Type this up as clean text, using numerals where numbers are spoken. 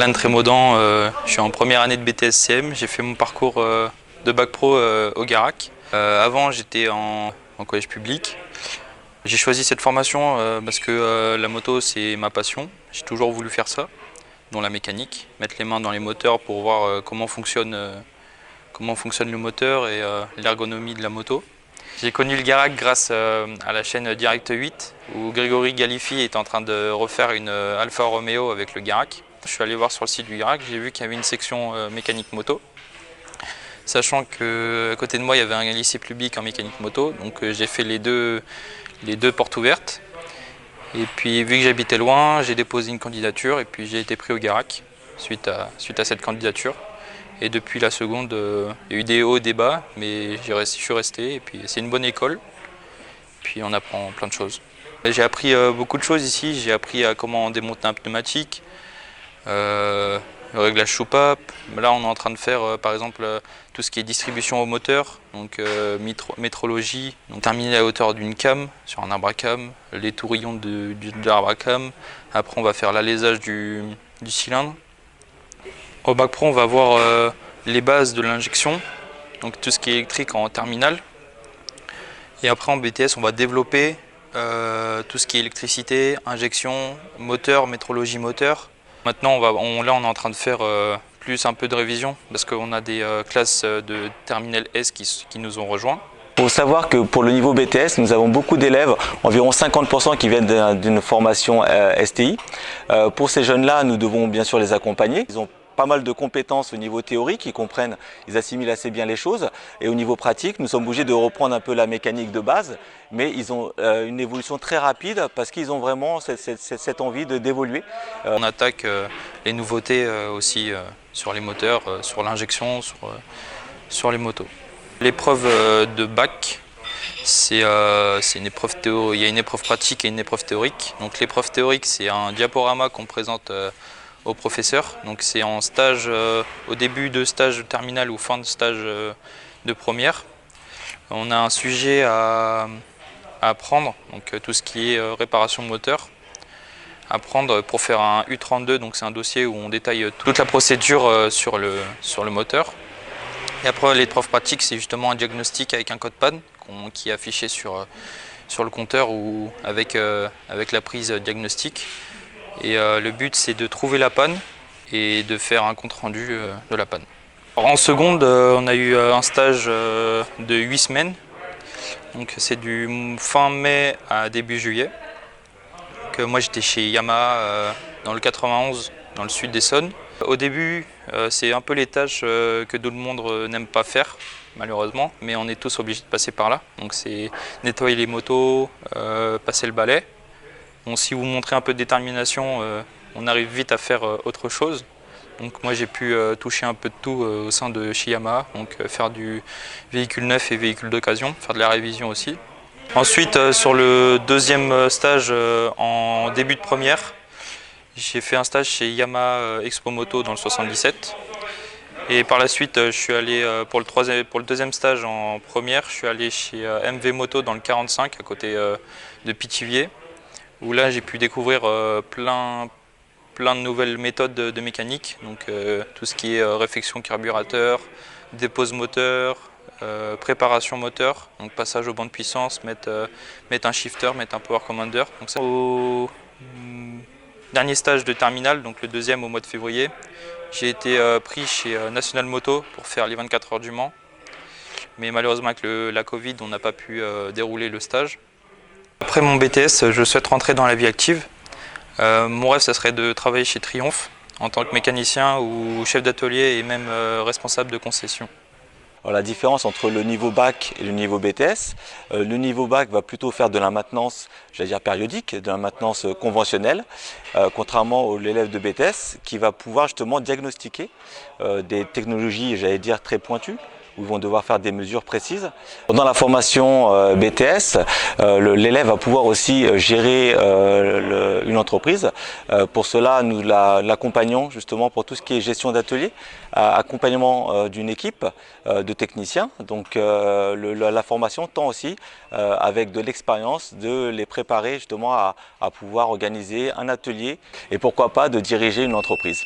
Alain Trémaudan, je suis en première année de BTS-CM. J'ai fait mon parcours de bac pro au Garac. Avant, j'étais en collège public. J'ai choisi cette formation parce que la moto, c'est ma passion. J'ai toujours voulu faire ça, dont la mécanique, mettre les mains dans les moteurs pour voir comment fonctionne le moteur et l'ergonomie de la moto. J'ai connu le Garac grâce à la chaîne Direct 8 où Grégory Galifi est en train de refaire une Alfa Romeo avec le Garac. Je suis allé voir sur le site du Garac, j'ai vu qu'il y avait une section mécanique moto. Sachant qu'à côté de moi il y avait un lycée public en mécanique moto, donc j'ai fait les deux portes ouvertes. Et puis vu que j'habitais loin, j'ai déposé une candidature et puis j'ai été pris au Garac suite à cette candidature. Et depuis la seconde, il y a eu des hauts et des bas, mais je suis resté. Et puis c'est une bonne école. Puis on apprend plein de choses. J'ai appris beaucoup de choses ici. J'ai appris à comment démonter un pneumatique, le réglage soupape. Là, on est en train de faire, par exemple, tout ce qui est distribution au moteur, donc métrologie, donc terminer la hauteur d'une cam sur un arbre à cam, les tourillons de l'arbre à cam. Après, on va faire l'alésage du cylindre. Au bac pro, on va voir les bases de l'injection, donc tout ce qui est électrique en terminale. Et après en BTS, on va développer tout ce qui est électricité, injection, moteur, métrologie moteur. Maintenant, là, on est en train de faire plus un peu de révision parce qu'on a des classes de terminale S qui nous ont rejoints. Il faut savoir que pour le niveau BTS, nous avons beaucoup d'élèves, environ 50% qui viennent d'une formation STI. Pour ces jeunes-là, nous devons bien sûr les accompagner. Ils ont pas mal de compétences au niveau théorique, ils assimilent assez bien les choses. Et au niveau pratique, nous sommes obligés de reprendre un peu la mécanique de base, mais ils ont une évolution très rapide parce qu'ils ont vraiment cette envie d'évoluer. On attaque les nouveautés aussi sur les moteurs, sur l'injection, sur les motos. L'épreuve de bac, c'est une épreuve théorique. Il y a une épreuve pratique et une épreuve théorique. Donc l'épreuve théorique, c'est un diaporama qu'on présente au professeur. Donc c'est en stage, au début de stage de terminale ou fin de stage de première. On a un sujet à apprendre, donc tout ce qui est réparation moteur. Apprendre pour faire un U32, donc c'est un dossier où on détaille toute la procédure sur le moteur. Et après l'épreuve pratique, c'est justement un diagnostic avec un code panne qui est affiché sur le compteur ou avec la prise diagnostic. Et le but, c'est de trouver la panne et de faire un compte rendu de la panne. Alors, en seconde, on a eu un stage de 8 semaines. Donc c'est du fin mai à début juillet. Donc, moi j'étais chez Yamaha dans le 91, dans le sud d'Essonne. Au début, c'est un peu les tâches que tout le monde n'aime pas faire, malheureusement, mais on est tous obligés de passer par là. Donc c'est nettoyer les motos, passer le balai. Bon, si vous montrez un peu de détermination, on arrive vite à faire autre chose. Donc moi j'ai pu toucher un peu de tout au sein de chez Yamaha, donc faire du véhicule neuf et véhicule d'occasion, faire de la révision aussi. Ensuite sur le deuxième stage en début de première, j'ai fait un stage chez Yamaha Expo Moto dans le 77. Et par la suite je suis allé pour le deuxième stage en première, je suis allé chez MV Moto dans le 45 à côté de Pithiviers, où là j'ai pu découvrir plein de nouvelles méthodes de mécanique, donc tout ce qui est réfection carburateur, dépose moteur, préparation moteur, donc passage au banc de puissance, mettre un shifter, mettre un power commander. Donc ça, au dernier stage de terminale, donc le deuxième au mois de février, j'ai été pris chez National Moto pour faire les 24 heures du Mans, mais malheureusement avec la Covid on n'a pas pu dérouler le stage. Après mon BTS, je souhaite rentrer dans la vie active. Mon rêve, ça serait de travailler chez Triumph en tant que mécanicien ou chef d'atelier et même responsable de concession. Alors, la différence entre le niveau bac et le niveau BTS, le niveau bac va plutôt faire de la maintenance, j'allais dire périodique, de la maintenance conventionnelle, contrairement à l'élève de BTS qui va pouvoir justement diagnostiquer des technologies, j'allais dire très pointues, où ils vont devoir faire des mesures précises. Pendant la formation BTS, l'élève va pouvoir aussi gérer une entreprise. Pour cela, nous l'accompagnons justement pour tout ce qui est gestion d'atelier, accompagnement d'une équipe de techniciens. Donc la formation tend aussi, avec de l'expérience, de les préparer justement à pouvoir organiser un atelier et pourquoi pas de diriger une entreprise.